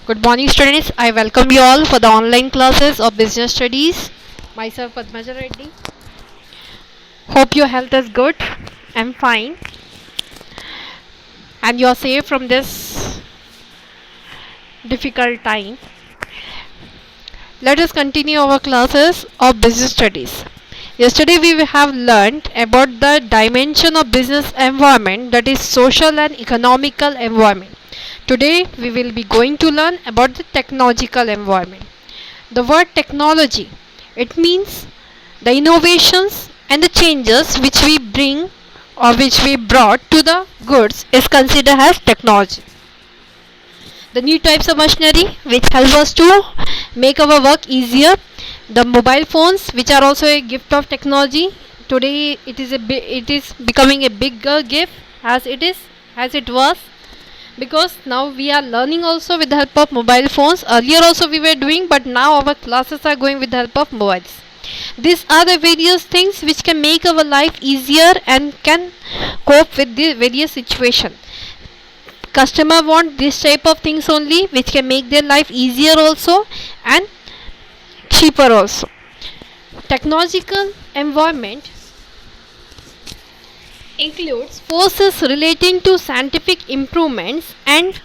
Good morning, students. I welcome you all for the online classes of business studies. Myself, Padmaja Reddy. Hope your health is good. I'm fine, and you are safe from this difficult time. Let us continue our classes of business studies. Yesterday, we have learned about the dimension of business environment, that is, social and economical environment. Today, we will be going to learn about the technological environment. The word technology, it means the innovations and the changes which we bring or which we brought to the goods is considered as technology. The new types of machinery which help us to make our work easier. The mobile phones, which are also a gift of technology. Today it is becoming a bigger gift as it was, because now we are learning also with the help of mobile phones. Earlier also we were doing, but now our classes are going with the help of mobiles. These are the various things which can make our life easier and can cope with the various situation. Customer want this type of things only, which can make their life easier also and cheaper also. Technological environment includes forces relating to scientific improvements and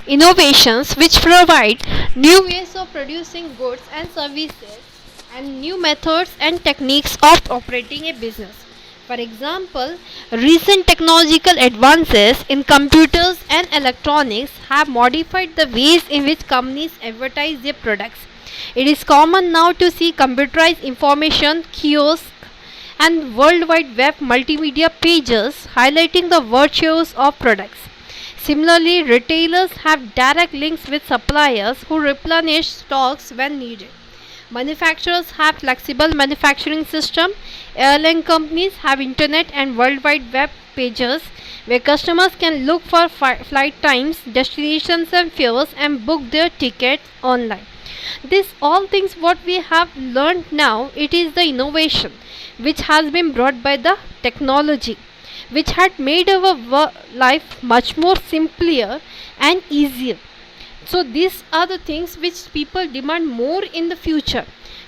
innovations which provide new ways of producing goods and services and new methods and techniques of operating a business. For example, recent technological advances in computers and electronics have modified the ways in which companies advertise their products. It is common now to see computerized information kiosks and World Wide Web multimedia pages highlighting the virtues of products. Similarly, retailers have direct links with suppliers who replenish stocks when needed. Manufacturers have flexible manufacturing system. Airline companies have internet and World Wide Web pages where customers can look for flight times, destinations and fares and book their tickets online. This all things what we have learned now, it is the innovation which has been brought by the technology, which had made our life much more simpler and easier. So these are the things which people demand more in the future.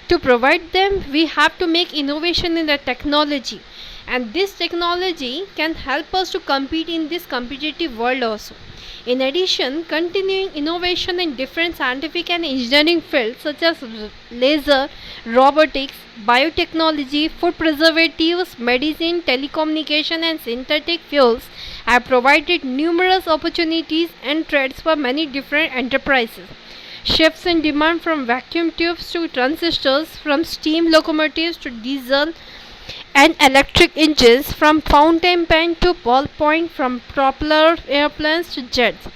To provide them, we have to make innovation in the technology, and this technology can help us to compete in this competitive world also. In addition, continuing innovation in different scientific and engineering fields such as laser, robotics, biotechnology, food preservatives, medicine, telecommunication and synthetic fuels have provided numerous opportunities and trades for many different enterprises. Shifts in demand from vacuum tubes to transistors, from steam locomotives to diesel and electric engines, from fountain pen to ballpoint, from propeller airplanes to jets.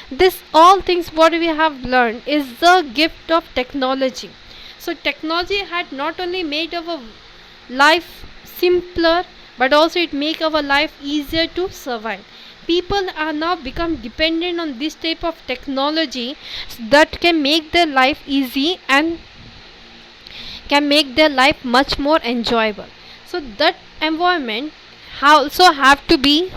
This all things what we have learned is the gift of technology. So technology had not only made our life simpler, but also it make our life easier to survive. People are now become dependent on this type of technology that can make their life easy and can make their life much more enjoyable. So that environment also have to be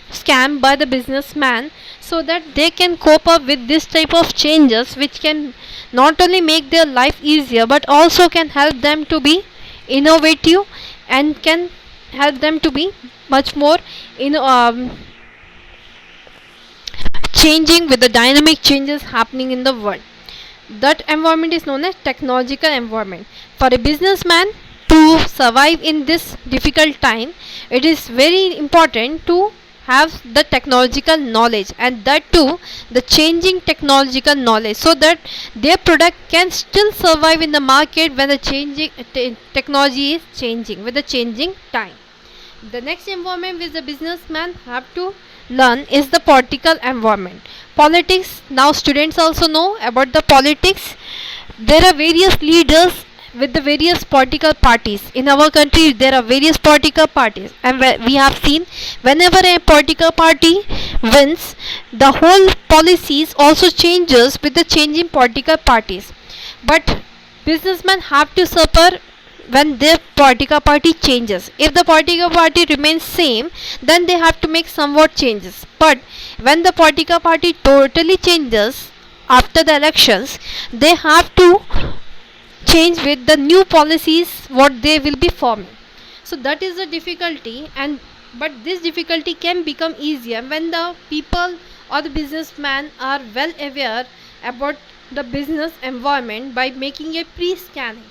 scammed by the businessman so that they can cope up with this type of changes, which can not only make their life easier but also can help them to be innovative and can help them to be much more changing with the dynamic changes happening in the world. That environment is known as technological environment. For a businessman to survive in this difficult time, it is very important to have the technological knowledge, and that too the changing technological knowledge, so that their product can still survive in the market when the changing technology is changing with the changing time. The next environment which the businessman have to learn is the political environment. Politics, now students also know about the politics. There are various leaders with the various political parties. In our country there are various political parties, and we have seen whenever a political party wins, the whole policies also changes with the changing political parties. But businessmen have to suffer when their political party changes. If the political party remains same, then they have to make somewhat changes. But when the political party totally changes after the elections, they have to change with the new policies what they will be forming. So that is the difficulty, and but this difficulty can become easier when the people or the businessmen are well aware about the business environment by making a pre-scanning.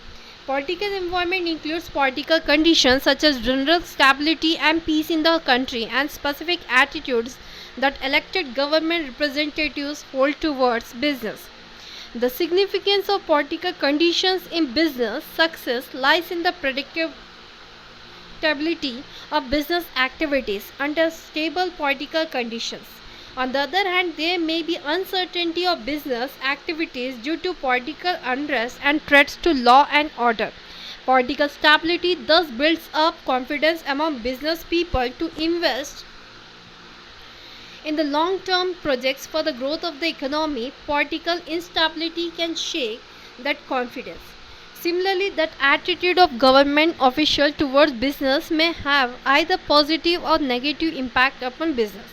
Political environment includes political conditions such as general stability and peace in the country and specific attitudes that elected government representatives hold towards business. The significance of political conditions in business success lies in the predictability of business activities under stable political conditions. On the other hand, there may be uncertainty of business activities due to political unrest and threats to law and order. Political stability thus builds up confidence among business people to invest in the long-term projects for the growth of the economy. Political instability can shake that confidence. Similarly, that attitude of government official towards business may have either positive or negative impact upon business.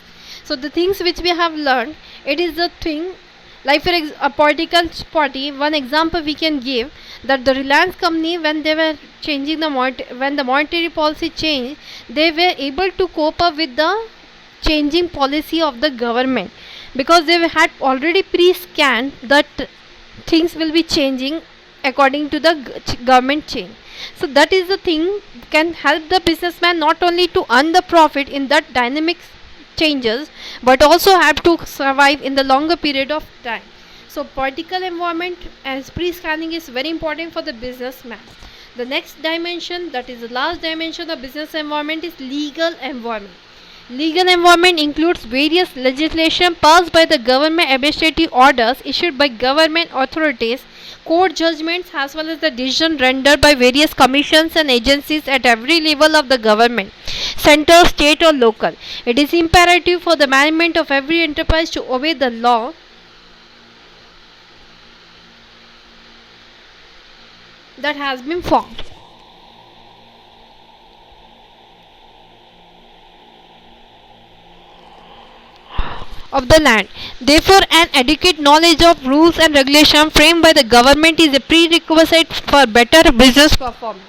So the things which we have learned, it is the thing like for a political party. One example we can give that the Reliance company, when they were changing the when the monetary policy changed, they were able to cope up with the changing policy of the government because they had already pre-scanned that things will be changing according to the government change. So that is the thing can help the businessman not only to earn the profit in that dynamic changes but also have to survive in the longer period of time. So political environment as pre-scanning is very important for the businessman. The next dimension, that is the last dimension of business environment, is legal environment. Legal environment includes various legislation passed by the government, administrative orders issued by government authorities, court judgments, as well as the decision rendered by various commissions and agencies at every level of the government, central, state or local. It is imperative for the management of every enterprise to obey the law that has been formed of the land. Therefore, an adequate knowledge of rules and regulations framed by the government is a prerequisite for better business performance.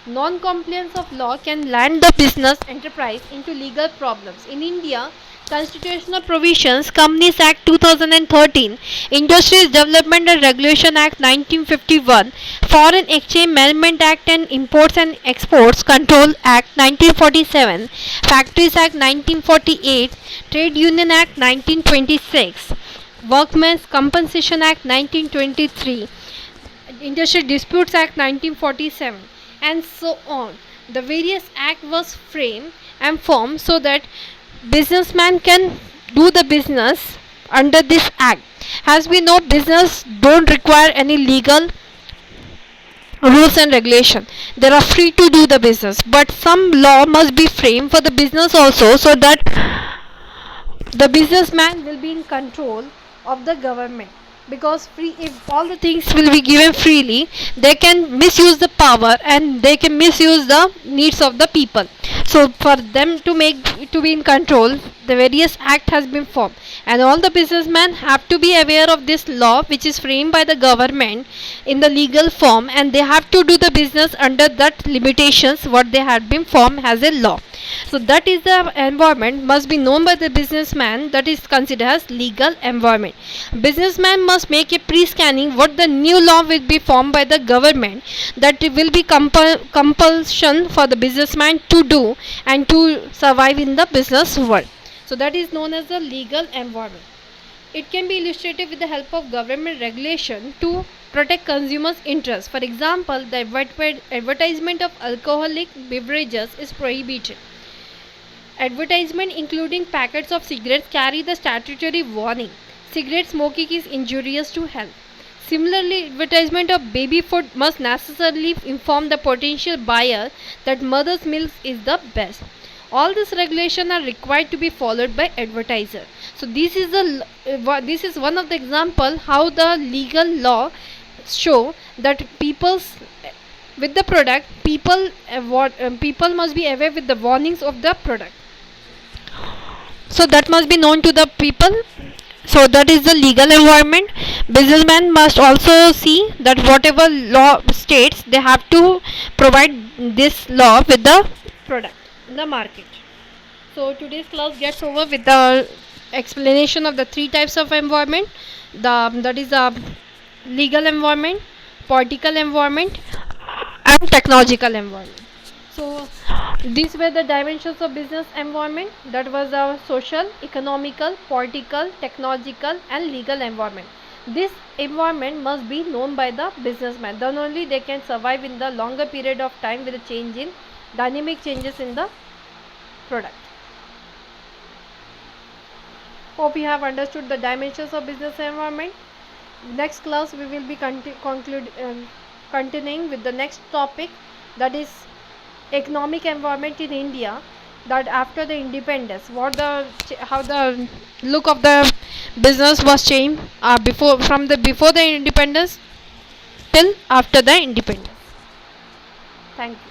Non-compliance of law can land the business enterprise into legal problems. In India, Constitutional Provisions, Companies Act 2013, Industries Development and Regulation Act 1951, Foreign Exchange Management Act and Imports and Exports Control Act 1947, Factories Act 1948, Trade Union Act 1926, Workmen's Compensation Act 1923, Industrial Disputes Act 1947, and so on. The various act was framed and formed so that businessman can do the business under this act. As we know, business don't require any legal rules and regulation. They are free to do the business, but some law must be framed for the business also, so that the businessman will be in control of the government. Because free, if all the things will be given freely, they can misuse the power and they can misuse the needs of the people. So for them to be in control, the various act has been formed, and all the businessmen have to be aware of this law which is framed by the government in the legal form, and they have to do the business under that limitations what they had been formed as a law. So that is the environment must be known by the businessman, that is considered as legal environment. Businessman must make a pre-scanning what the new law will be formed by the government, that it will be compulsion for the businessman to do and to survive in the business world. So that is known as the legal environment. It can be illustrated with the help of government regulation to protect consumers' interests. For example, the advertisement of alcoholic beverages is prohibited. Advertisement including packets of cigarettes carry the statutory warning, cigarette smoking is injurious to health. Similarly, advertisement of baby food must necessarily inform the potential buyer that mother's milk is the best. All these regulations are required to be followed by advertiser. So this is one of the example how the legal law show that people's with the product, people must be aware with the warnings of the product. So that must be known to the people. So that is the legal environment. Businessmen must also see that whatever law states, they have to provide this law with the product in the market. So today's class gets over with the explanation of the three types of environment. That is the legal environment, political environment, and technological environment. So these were the dimensions of business environment. That was our social, economical, political, technological, and legal environment. This environment must be known by the businessman. Then only they can survive in the longer period of time with a change in dynamic changes in the product. Hope you have understood the dimensions of business environment. Next class we will be continuing with the next topic, that is economic environment in India, that after the independence, how the look of the business was changed before the independence till after the independence. Thank you.